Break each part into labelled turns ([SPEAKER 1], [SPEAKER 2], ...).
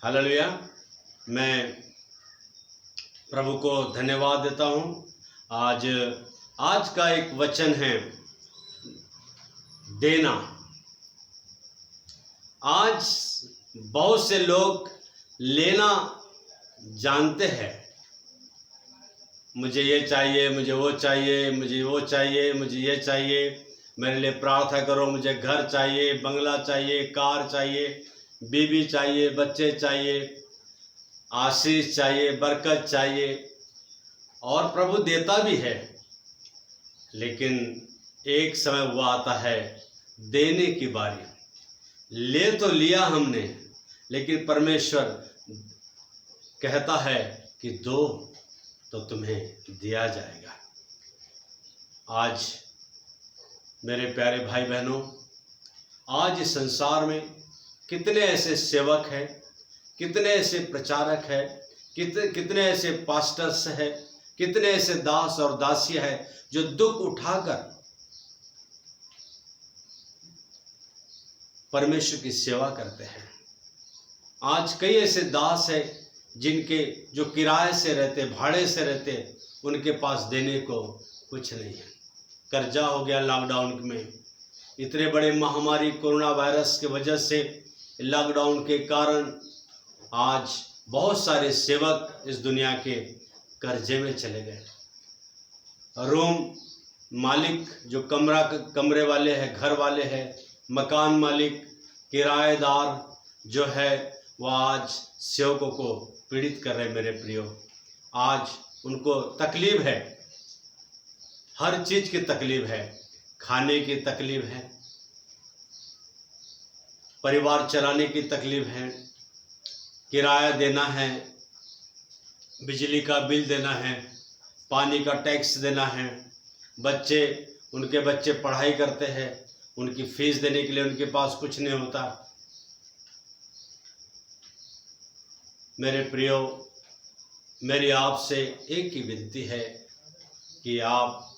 [SPEAKER 1] Hallelujah. मैं प्रभु को धन्यवाद देता हूँ। आज का एक वचन है देना। आज बहुत से लोग लेना जानते हैं। मुझे ये चाहिए, मुझे वो चाहिए, मुझे वो चाहिए, मुझे ये चाहिए, मेरे लिए प्रार्थना करो, मुझे घर चाहिए, बंगला चाहिए, कार चाहिए, बीवी चाहिए, बच्चे चाहिए, आशीष चाहिए, बरकत चाहिए। और प्रभु देता भी है, लेकिन एक समय वो आता है देने की बारी। ले तो लिया हमने, लेकिन परमेश्वर कहता है कि दो तो तुम्हें दिया जाएगा। आज मेरे प्यारे भाई बहनों, आज इस संसार में कितने ऐसे सेवक हैं, कितने ऐसे प्रचारक हैं, कितने ऐसे पास्टर्स हैं, कितने ऐसे दास और दासियां हैं जो दुख उठाकर परमेश्वर की सेवा करते हैं। आज कई ऐसे दास हैं जिनके जो किराए से रहते, भाड़े से रहते, उनके पास देने को कुछ नहीं है। कर्जा हो गया लॉकडाउन में। इतने बड़े महामारी कोरोना वायरस के वजह से, लॉकडाउन के कारण आज बहुत सारे सेवक इस दुनिया के कर्जे में चले गए। रूम मालिक जो कमरे वाले हैं, घर वाले हैं, मकान मालिक, किराएदार जो है, वह आज सेवकों को पीड़ित कर रहे। मेरे प्रियो, आज उनको तकलीफ है, हर चीज की तकलीफ है। खाने की तकलीफ है, परिवार चलाने की तकलीफ है, किराया देना है, बिजली का बिल देना है, पानी का टैक्स देना है, उनके बच्चे पढ़ाई करते हैं, उनकी फीस देने के लिए उनके पास कुछ नहीं होता। मेरे प्रियो, मेरी आपसे एक ही विनती है कि आप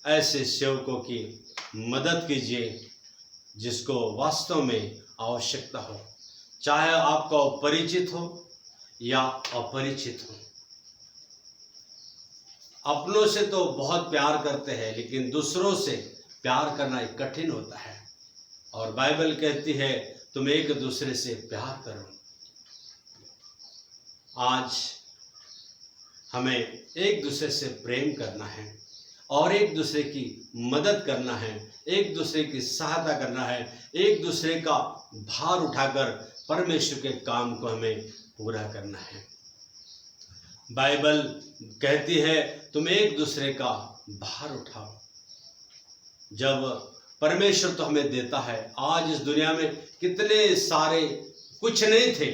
[SPEAKER 1] ऐसे सेवकों की मदद कीजिए जिसको वास्तव में आवश्यकता हो, चाहे आपका परिचित हो या अपरिचित हो। अपनों से तो बहुत प्यार करते हैं, लेकिन दूसरों से प्यार करना एक कठिन होता है। और बाइबल कहती है तुम एक दूसरे से प्यार करो। आज हमें एक दूसरे से प्रेम करना है और एक दूसरे की मदद करना है, एक दूसरे की सहायता करना है, एक दूसरे का भार उठाकर परमेश्वर के काम को हमें पूरा करना है। बाइबल कहती है तुम एक दूसरे का भार उठाओ। जब परमेश्वर तो हमें देता है। आज इस दुनिया में कितने सारे कुछ नहीं थे,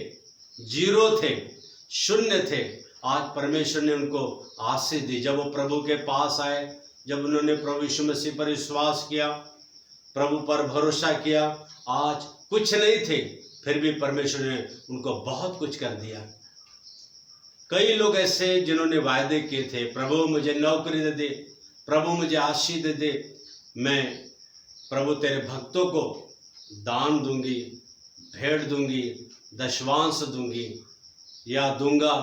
[SPEAKER 1] जीरो थे, शून्य थे। आज परमेश्वर ने उनको आशीष दी। जब वो प्रभु के पास आए, जब उन्होंने प्रभु यीशु मसीह पर विश्वास किया, प्रभु पर भरोसा किया, आज कुछ नहीं थे, फिर भी परमेश्वर ने उनको बहुत कुछ कर दिया। कई लोग ऐसे जिन्होंने वायदे किए थे, प्रभु मुझे नौकरी दे दे, प्रभु मुझे आशीष दे दे, मैं प्रभु तेरे भक्तों को दान दूंगी, भेंट दूंगी, दशवांश दूंगी या दूंगा,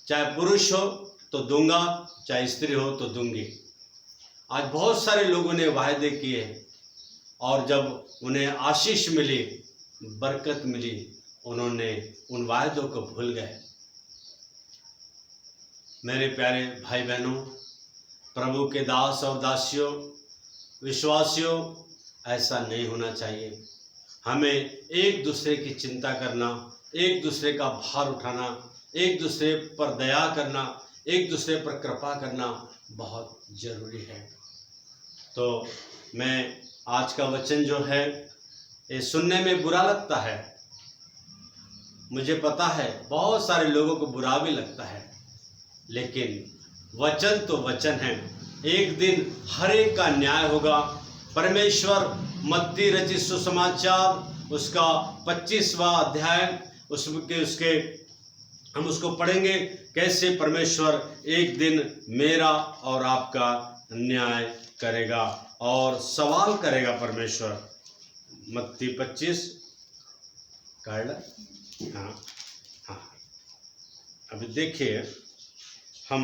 [SPEAKER 1] चाहे पुरुष हो तो दूंगा, चाहे स्त्री हो तो दूंगी। आज बहुत सारे लोगों ने वायदे किए और जब उन्हें आशीष मिली, बरकत मिली, उन्होंने उन वायदों को भूल गए। मेरे प्यारे भाई बहनों, प्रभु के दास और दासियों, विश्वासियों, ऐसा नहीं होना चाहिए। हमें एक दूसरे की चिंता करना, एक दूसरे का भार उठाना, एक दूसरे पर दया करना, एक दूसरे पर कृपा करना बहुत जरूरी है। तो मैं आज का वचन जो है, ये सुनने में बुरा लगता है, मुझे पता है बहुत सारे लोगों को बुरा भी लगता है, लेकिन वचन तो वचन है। एक दिन हर एक का न्याय होगा। परमेश्वर मत्ती रचित सुसमाचार उसका 25वां अध्याय, हम उसको पढ़ेंगे, कैसे परमेश्वर एक दिन मेरा और आपका न्याय करेगा और सवाल करेगा परमेश्वर। मत्ती 25 काढ़ हाँ हाँ। अभी देखिए हम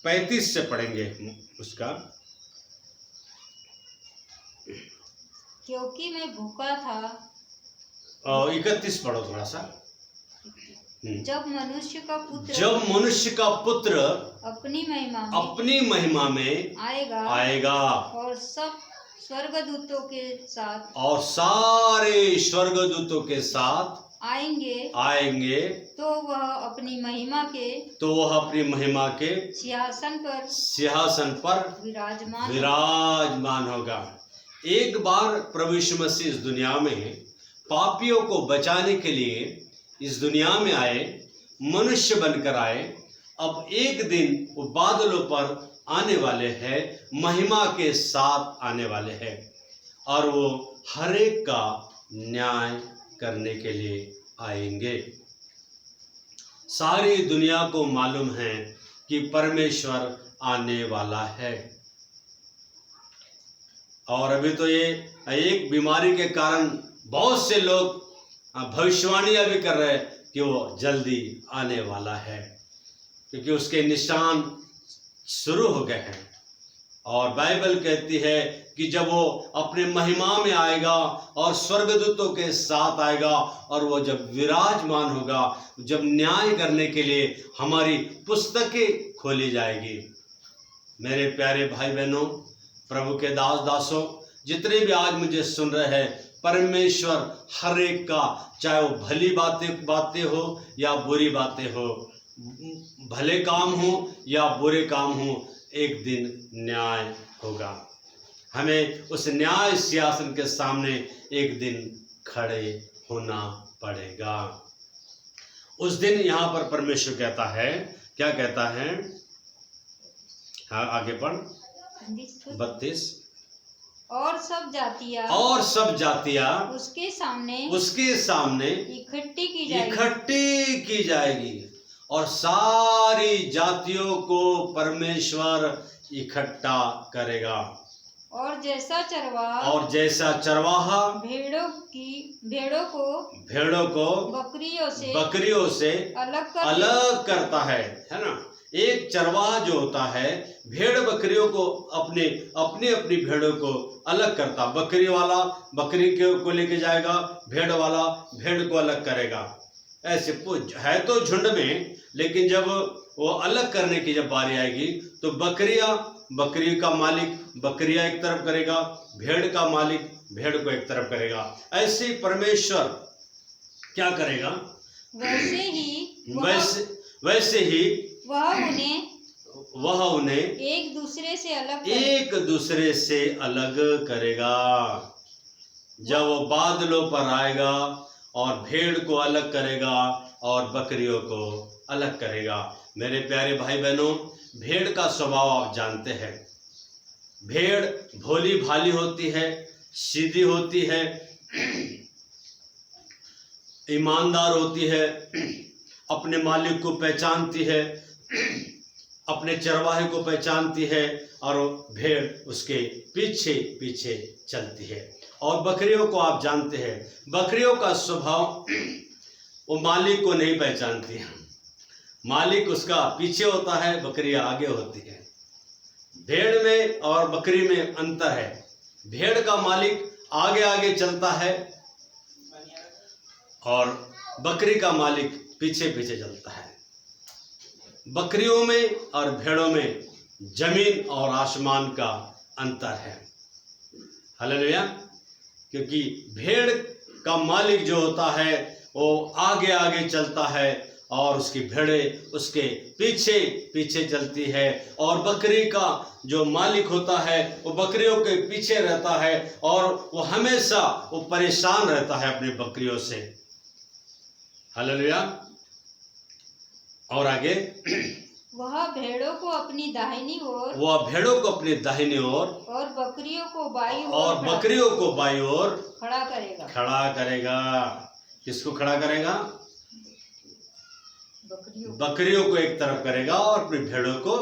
[SPEAKER 1] 35 से पढ़ेंगे उसका।
[SPEAKER 2] क्योंकि मैं भूखा था।
[SPEAKER 1] 31 पढ़ो थोड़ा सा।
[SPEAKER 2] जब मनुष्य का पुत्र अपनी महिमा में आएगा और सब स्वर्गदूतों के साथ
[SPEAKER 1] और सारे स्वर्गदूतों के साथ आएंगे
[SPEAKER 2] तो वह अपनी
[SPEAKER 1] महिमा के सिंहासन पर विराजमान होगा। एक बार प्रभु यीशु मसीह इस दुनिया में पापियों को बचाने के लिए इस दुनिया में आए, मनुष्य बनकर आए। अब एक दिन वो बादलों पर आने वाले हैं, महिमा के साथ आने वाले हैं और वो हर एक का न्याय करने के लिए आएंगे। सारी दुनिया को मालूम है कि परमेश्वर आने वाला है और अभी तो ये एक बीमारी के कारण बहुत से लोग भविष्यवाणियां भी कर रहे हैं कि वो जल्दी आने वाला है, क्योंकि उसके निशान शुरू हो गए हैं। और बाइबल कहती है कि जब वो अपने महिमा में आएगा और स्वर्गदूतों के साथ आएगा और वो जब विराजमान होगा, जब न्याय करने के लिए हमारी पुस्तकें खोली जाएगी। मेरे प्यारे भाई बहनों, प्रभु के दास दासों, जितने भी आज मुझे सुन रहे हैं, परमेश्वर हर एक का, चाहे वो भली बातें हो या बुरी बातें हो, भले काम हो या बुरे काम हो, एक दिन न्याय होगा। हमें उस न्याय सिंहासन के सामने एक दिन खड़े होना पड़ेगा। उस दिन यहाँ पर परमेश्वर कहता है, क्या कहता है? हाँ आगे पढ़। 32।
[SPEAKER 2] और सब जातियाँ उसके सामने इकट्ठी
[SPEAKER 1] की जाएगी और सारी जातियों को परमेश्वर इकट्ठा करेगा।
[SPEAKER 2] और जैसा
[SPEAKER 1] चरवाहा
[SPEAKER 2] भेड़ों को
[SPEAKER 1] बकरियों से अलग करता है ना। एक चरवाहा जो होता है भेड़ बकरियों को अपनी भेड़ों को अलग करता। बकरी वाला बकरी को लेके जाएगा, भेड़ वाला भेड़ को अलग करेगा। ऐसे है तो झुंड में, लेकिन जब वो अलग करने की जब बारी आएगी तो बकरी का मालिक बकरियां एक तरफ करेगा, भेड़ का मालिक भेड़ को एक तरफ करेगा। ऐसे परमेश्वर क्या करेगा? वैसे ही वह उन्हें
[SPEAKER 2] एक दूसरे से अलग करेगा।
[SPEAKER 1] जब वो बादलों पर आएगा और भेड़ को अलग करेगा और बकरियों को अलग करेगा। मेरे प्यारे भाई बहनों, भेड़ का स्वभाव आप जानते हैं। भेड़ भोली भाली होती है, सीधी होती है, ईमानदार होती है, अपने मालिक को पहचानती है, अपने चरवाहे को पहचानती है और भेड़ उसके पीछे पीछे चलती है। और बकरियों को आप जानते हैं, बकरियों का स्वभाव वो मालिक को नहीं पहचानती है। मालिक उसका पीछे होता है, बकरियां आगे होती है। भेड़ में और बकरी में अंतर है। भेड़ का मालिक आगे आगे चलता है और बकरी का मालिक पीछे पीछे चलता है। बकरियों में और भेड़ों में जमीन और आसमान का अंतर है। हालेलुया। क्योंकि भेड़ का मालिक जो होता है वो आगे आगे चलता है और उसकी भेड़ें उसके पीछे पीछे चलती है, और बकरी का जो मालिक होता है वो बकरियों के पीछे रहता है और वो हमेशा वो परेशान रहता है अपनी बकरियों से। हालेलुया। और आगे,
[SPEAKER 2] वह भेड़ों को अपनी दाहिनी ओर और बकरियों को बाईं ओर
[SPEAKER 1] खड़ा करेगा। किसको खड़ा करेगा? बकरियों को एक तरफ करेगा और अपनी भेड़ों को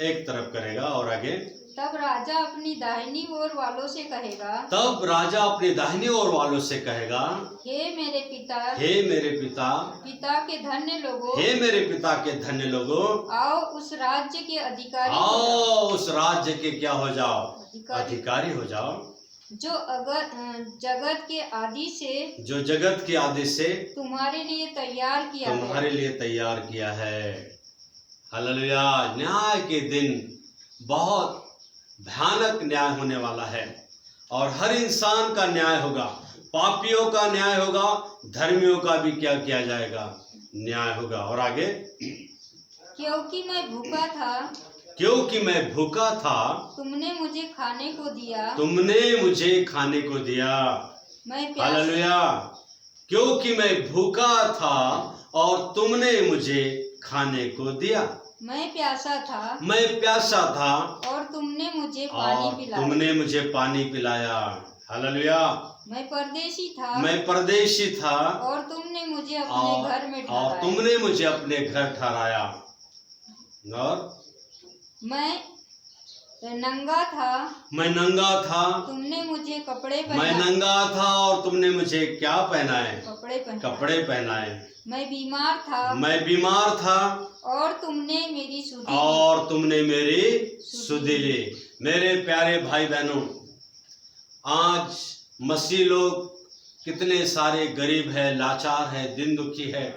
[SPEAKER 1] एक तरफ करेगा। और आगे,
[SPEAKER 2] तब राजा अपनी दाहिनी ओर वालों से कहेगा,
[SPEAKER 1] तब राजा अपने दाहिनी ओर वालों से कहेगा,
[SPEAKER 2] हे मेरे पिता,
[SPEAKER 1] हे मेरे पिता,
[SPEAKER 2] पिता के धन्य लोगों,
[SPEAKER 1] हे मेरे पिता के धन्य लोगों,
[SPEAKER 2] आओ उस राज्य के अधिकारी हो
[SPEAKER 1] आओ उस राज्य के क्या हो जाओ,
[SPEAKER 2] जाओ,
[SPEAKER 1] अधिकारी हो जाओ,
[SPEAKER 2] जो अगर जगत के आदि से
[SPEAKER 1] जो जगत की आदि से
[SPEAKER 2] तुम्हारे लिए तैयार किया है।
[SPEAKER 1] तुम्हारे लिए तैयार किया है। हालेलुया। न्याय के दिन बहुत भयानक न्याय होने वाला है और हर इंसान का न्याय होगा, पापियों का न्याय होगा, धर्मियों का भी क्या किया जाएगा, न्याय होगा। और आगे,
[SPEAKER 2] क्योंकि मैं भूखा था,
[SPEAKER 1] क्योंकि मैं भूखा था,
[SPEAKER 2] तुमने मुझे खाने को दिया,
[SPEAKER 1] तुमने मुझे खाने को दिया।
[SPEAKER 2] मैं प्यास
[SPEAKER 1] हालेलुया। क्योंकि मैं भूखा था और तुमने मुझे खाने को दिया।
[SPEAKER 2] मैं प्यासा था,
[SPEAKER 1] मैं प्यासा था
[SPEAKER 2] और तुमने मुझे पानी
[SPEAKER 1] और
[SPEAKER 2] पिलाया।
[SPEAKER 1] तुमने मुझे पानी पिलाया। हालेलुया।
[SPEAKER 2] मैं परदेशी था,
[SPEAKER 1] मैं परदेशी था
[SPEAKER 2] और तुमने मुझे अपने घर में
[SPEAKER 1] और
[SPEAKER 2] ठहराया।
[SPEAKER 1] तुमने मुझे अपने घर ठहराया। और
[SPEAKER 2] मैं नंगा था,
[SPEAKER 1] मैं नंगा था,
[SPEAKER 2] तुमने मुझे कपड़े
[SPEAKER 1] मैं
[SPEAKER 2] पहनाए।
[SPEAKER 1] नंगा था और तुमने मुझे क्या पहनाए,
[SPEAKER 2] कपड़े पहनाए।
[SPEAKER 1] कपड़े पहनाए।
[SPEAKER 2] मैं बीमार था,
[SPEAKER 1] मैं बीमार था
[SPEAKER 2] और तुमने मेरी सुधि ली।
[SPEAKER 1] और तुमने मेरी सुधि ली। मेरे प्यारे भाई बहनों, आज मसीह लोग कितने सारे गरीब है, लाचार है, दिन दुखी है,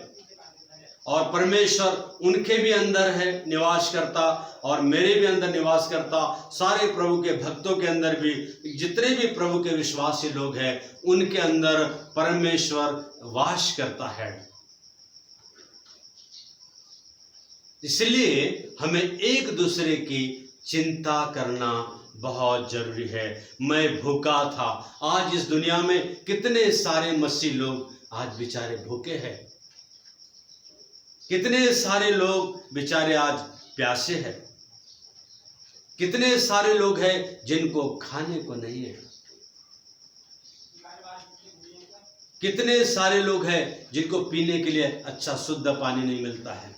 [SPEAKER 1] और परमेश्वर उनके भी अंदर है निवास करता और मेरे भी अंदर निवास करता, सारे प्रभु के भक्तों के अंदर भी, जितने भी प्रभु के विश्वासी लोग हैं उनके अंदर परमेश्वर वास करता है। इसलिए हमें एक दूसरे की चिंता करना बहुत जरूरी है। मैं भूखा था। आज इस दुनिया में कितने सारे मसीह लोग आज बेचारे भूखे हैं, कितने सारे लोग बेचारे आज प्यासे हैं, कितने सारे लोग हैं जिनको खाने को नहीं है, कितने सारे लोग हैं जिनको पीने के लिए अच्छा शुद्ध पानी नहीं मिलता है,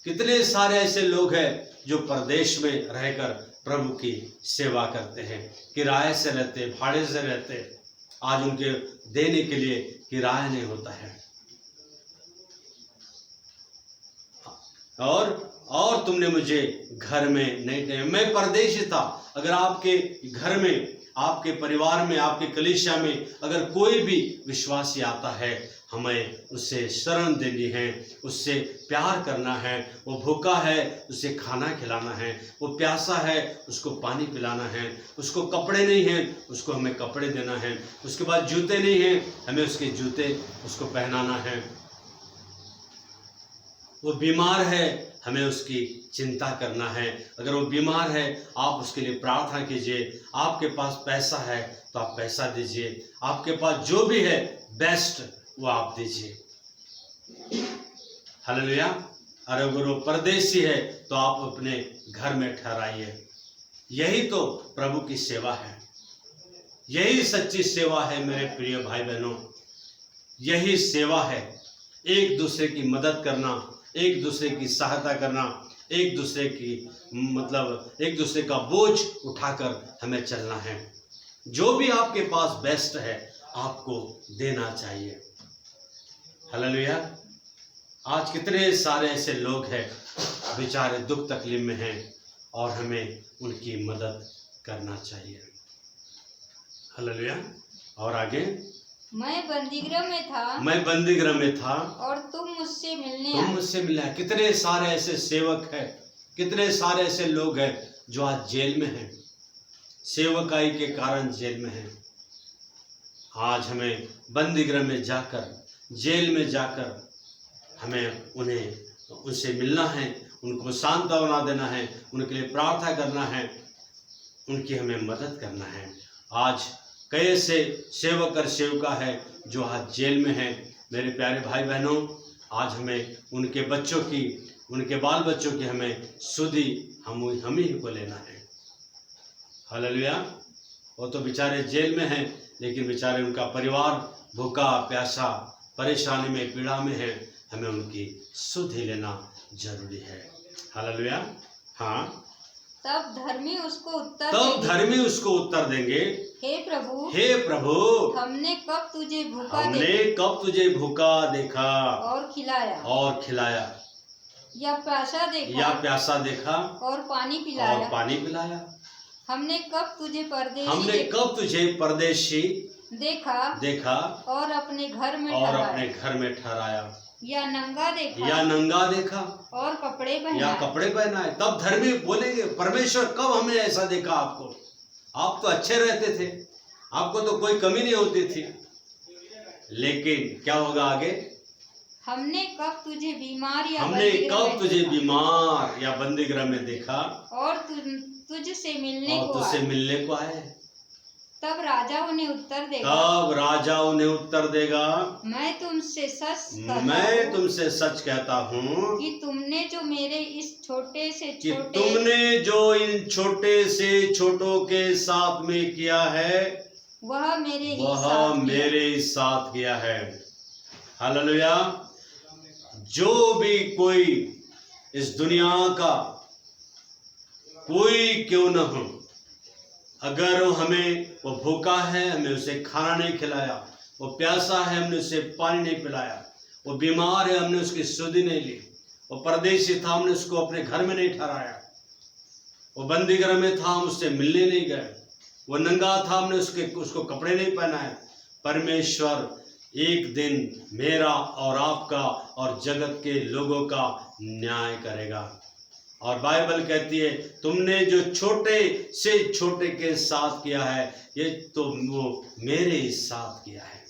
[SPEAKER 1] कितने सारे ऐसे लोग हैं जो परदेश में रहकर प्रभु की सेवा करते हैं, किराए से रहते, भाड़े से रहते, आज उनके देने के लिए किराया नहीं होता है। और तुमने मुझे घर में नहीं, मैं परदेशी था। अगर आपके घर में, आपके परिवार में, आपके कलीसिया में अगर कोई भी विश्वासी आता है, हमें उससे शरण देनी है, उससे प्यार करना है। वो भूखा है, उसे खाना खिलाना है, वो प्यासा है, उसको पानी पिलाना है, उसको कपड़े नहीं हैं, उसको हमें कपड़े देना है, उसके बाद जूते नहीं हैं, हमें उसके जूते उसको पहनाना है। वो बीमार है, हमें उसकी चिंता करना है। अगर वो बीमार है, आप उसके लिए प्रार्थना कीजिए। आपके पास पैसा है तो आप पैसा दीजिए, आपके पास जो भी है बेस्ट वो आप दीजिए। हालेलुया। और अगर वो परदेशी है तो आप अपने घर में ठहराइए। यही तो प्रभु की सेवा है, यही सच्ची सेवा है मेरे प्रिय भाई बहनों। यही सेवा है, एक दूसरे की मदद करना, एक दूसरे की सहायता करना, एक दूसरे की एक दूसरे का बोझ उठाकर हमें चलना है। जो भी आपके पास बेस्ट है आपको देना चाहिए। हालेलुया। आज कितने सारे ऐसे लोग हैं बेचारे दुख तकलीफ में हैं और हमें उनकी मदद करना चाहिए। हालेलुया। और आगे,
[SPEAKER 2] मैं बंदीगृह में था,
[SPEAKER 1] मैं बंदीगृह में था
[SPEAKER 2] और तुम मुझसे मिलने
[SPEAKER 1] तुम
[SPEAKER 2] आए।
[SPEAKER 1] मुझसे मिला। कितने सारे ऐसे सेवक हैं, कितने सारे ऐसे लोग हैं जो आज जेल में हैं, सेवकाई के कारण जेल में हैं। आज हमें बंदीगृह में जाकर, जेल में जाकर हमें उनसे मिलना है, उनको सांत्वना देना है, उनके लिए प्रार्थना करना है, उनकी हमें मदद करना है। आज कई ऐसे सेवक और सेविका है जो आज जेल में हैं। मेरे प्यारे भाई बहनों, आज हमें उनके बच्चों की, उनके बाल बच्चों की हमें सुधि हम ही को लेना है। हालेलुया। वो तो बेचारे जेल में हैं, लेकिन बेचारे उनका परिवार भूखा प्यासा परेशानी में पीड़ा में है, हमें उनकी सुधि लेना जरूरी है। हालेलुया। हाँ।
[SPEAKER 2] तब धर्मी उसको उत्तर
[SPEAKER 1] तब
[SPEAKER 2] देंगे,
[SPEAKER 1] धर्मी उसको उत्तर देंगे,
[SPEAKER 2] हे प्रभु,
[SPEAKER 1] हे प्रभु,
[SPEAKER 2] हमने कब तुझे भूखा
[SPEAKER 1] हमने कब तुझे भूखा देखा
[SPEAKER 2] और खिलाया,
[SPEAKER 1] और खिलाया,
[SPEAKER 2] या प्यासा देखा
[SPEAKER 1] या प्यासा देखा
[SPEAKER 2] और पानी
[SPEAKER 1] और
[SPEAKER 2] पिलाया।
[SPEAKER 1] पानी पिलाया।
[SPEAKER 2] हमने कब तुझे परदेशी
[SPEAKER 1] हमने कब तुझे परदेशी देखा
[SPEAKER 2] और अपने घर में
[SPEAKER 1] और
[SPEAKER 2] ठहराया,
[SPEAKER 1] अपने घर में ठहराया,
[SPEAKER 2] या नंगा देखा
[SPEAKER 1] या नंगा देखा
[SPEAKER 2] और कपड़े
[SPEAKER 1] या
[SPEAKER 2] पहनाए।
[SPEAKER 1] कपड़े पहनाए। तब धर्मी बोलेंगे, परमेश्वर कब हमने ऐसा देखा आपको, आप तो अच्छे रहते थे, आपको तो कोई कमी नहीं होती थी। लेकिन क्या होगा आगे,
[SPEAKER 2] हमने कब तुझे बीमार या
[SPEAKER 1] हमने
[SPEAKER 2] बंदीगृह
[SPEAKER 1] कब
[SPEAKER 2] में
[SPEAKER 1] तुझे
[SPEAKER 2] देखा
[SPEAKER 1] बीमार या बंदीगृह में देखा
[SPEAKER 2] और तुझसे मिलने
[SPEAKER 1] और
[SPEAKER 2] को
[SPEAKER 1] तुझसे
[SPEAKER 2] आए।
[SPEAKER 1] मिलने को आए।
[SPEAKER 2] तब राजा उन्हें उत्तर देगा,
[SPEAKER 1] तब राजा उन्हें उत्तर देगा,
[SPEAKER 2] मैं तुमसे
[SPEAKER 1] सच कहता हूँ
[SPEAKER 2] कि तुमने जो मेरे इस छोटे से
[SPEAKER 1] कि
[SPEAKER 2] छोटे
[SPEAKER 1] तुमने जो इन छोटे से छोटों के साथ में किया है
[SPEAKER 2] वह
[SPEAKER 1] मेरे ही साथ किया है। हालेलुया। जो भी कोई इस दुनिया का कोई क्यों न हो, अगर वो भूखा है, हमने उसे खाना नहीं खिलाया, वो प्यासा है, हमने उसे पानी नहीं पिलाया, वो बीमार है, हमने उसकी सुधि नहीं ली, वो परदेशी था, हमने उसको अपने घर में नहीं ठहराया, वो बंदीगृह में था, हम उससे मिलने नहीं गए, वो नंगा था, हमने उसको कपड़े नहीं पहनाए। परमेश्वर एक दिन मेरा और आपका और जगत के लोगों का न्याय करेगा। और बाइबल कहती है, तुमने जो छोटे से छोटे के साथ किया है, ये तो वो मेरे ही साथ किया है।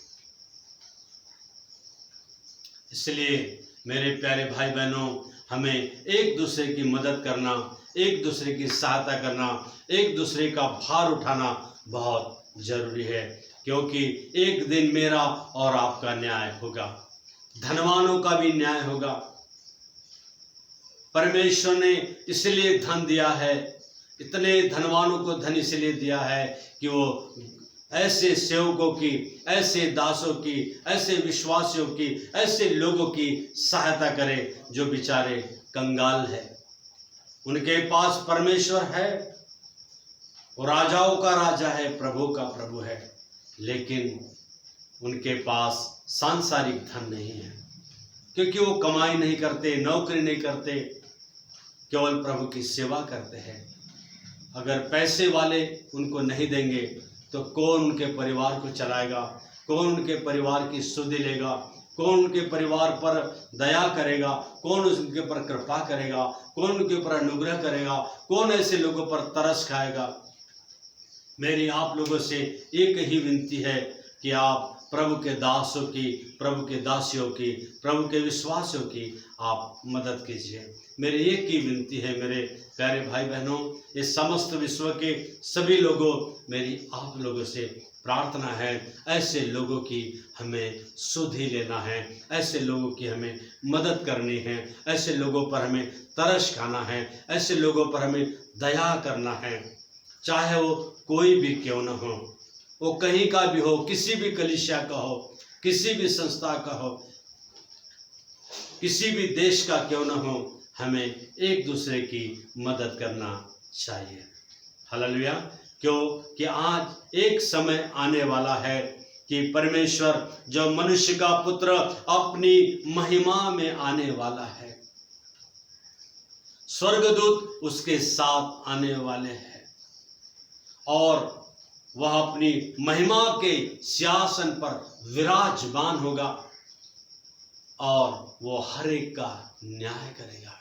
[SPEAKER 1] इसलिए मेरे प्यारे भाई बहनों, हमें एक दूसरे की मदद करना, एक दूसरे की सहायता करना, एक दूसरे का भार उठाना बहुत जरूरी है, क्योंकि एक दिन मेरा और आपका न्याय होगा, धनवानों का भी न्याय होगा। परमेश्वर ने इसलिए धन दिया है, इतने धनवानों को धन इसलिए दिया है कि वो ऐसे सेवकों की, ऐसे दासों की, ऐसे विश्वासियों की, ऐसे लोगों की सहायता करे जो बेचारे कंगाल है। उनके पास परमेश्वर है, वो राजाओं का राजा है, प्रभु का प्रभु है, लेकिन उनके पास सांसारिक धन नहीं है, क्योंकि वो कमाई नहीं करते, नौकरी नहीं करते, केवल प्रभु की सेवा करते हैं। अगर पैसे वाले उनको नहीं देंगे तो कौन उनके परिवार को चलाएगा, कौन उनके परिवार की सुधि लेगा, कौन उनके परिवार पर दया करेगा, कौन उनके ऊपर कृपा करेगा, कौन उनके ऊपर अनुग्रह करेगा, कौन ऐसे लोगों पर तरस खाएगा। मेरी आप लोगों से एक ही विनती है कि आप प्रभु के दासों की, प्रभु के दासियों की, प्रभु के विश्वासियों की आप मदद कीजिए। मेरी एक ही विनती है मेरे प्यारे भाई बहनों, इस समस्त विश्व के सभी लोगों, मेरी आप लोगों से प्रार्थना है, ऐसे लोगों की हमें सुधि लेना है, ऐसे लोगों की हमें मदद करनी है, ऐसे लोगों पर हमें तरस खाना है, ऐसे लोगों पर हमें दया करना है, चाहे वो कोई भी क्यों न हो, वो कहीं का भी हो, किसी भी कलीसिया का हो, किसी भी संस्था का हो, किसी भी देश का क्यों न हो, हमें एक दूसरे की मदद करना चाहिए। हालेलुया। क्योंकि आज एक समय आने वाला है कि परमेश्वर जो मनुष्य का पुत्र अपनी महिमा में आने वाला है, स्वर्गदूत उसके साथ आने वाले हैं और वह अपनी महिमा के सिंहासन पर विराजमान होगा और वो हर एक का न्याय करेगा।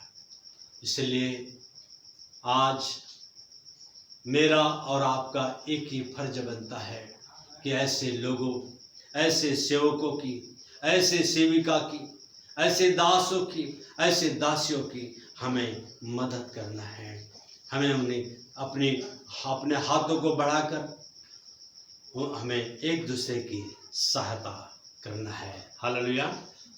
[SPEAKER 1] इसलिए आज मेरा और आपका एक ही फर्ज बनता है कि ऐसे लोगों, ऐसे सेवकों की, ऐसे सेविका की, ऐसे दासों की, ऐसे दासियों की हमें मदद करना है। हमें उन्हें अपने हाथों को बढ़ाकर हमें एक दूसरे की सहायता करना है। हालेलुया।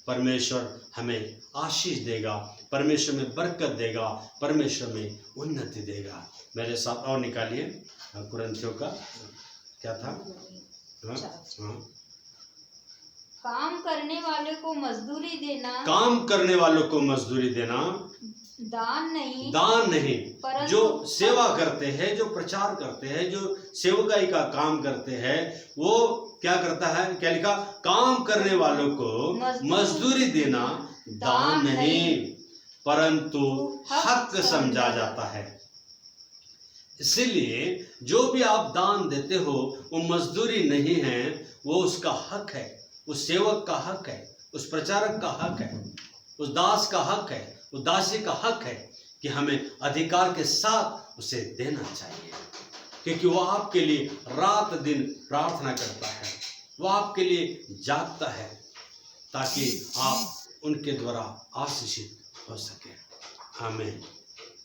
[SPEAKER 1] परमेश्वर हमें आशीष देगा, परमेश्वर में बरकत देगा, परमेश्वर में उन्नति देगा। मेरे साथ और निकालिए कुरिन्थियों का क्या था?
[SPEAKER 2] काम करने वालों को मजदूरी देना,
[SPEAKER 1] काम करने वालों को मजदूरी देना
[SPEAKER 2] दान नहीं,
[SPEAKER 1] दान नहीं,
[SPEAKER 2] परंतु
[SPEAKER 1] जो सेवा करते हैं, जो प्रचार करते हैं, जो सेवकाई का काम करते हैं, वो क्या करता है? क्या लिखा? काम करने वालों को मजदूरी देना दान नहीं परंतु हक समझा जाता है। इसीलिए जो भी आप दान देते हो वो मजदूरी नहीं है, वो उसका हक है, उस सेवक का हक है, उस प्रचारक का हक है, उस दास का हक है, उस दासी का हक है कि हमें अधिकार के साथ उसे देना चाहिए, क्योंकि वो आपके लिए रात दिन प्रार्थना करता है, वो आपके लिए जागता है ताकि आप उनके द्वारा आशीषित हो सके। आमीन।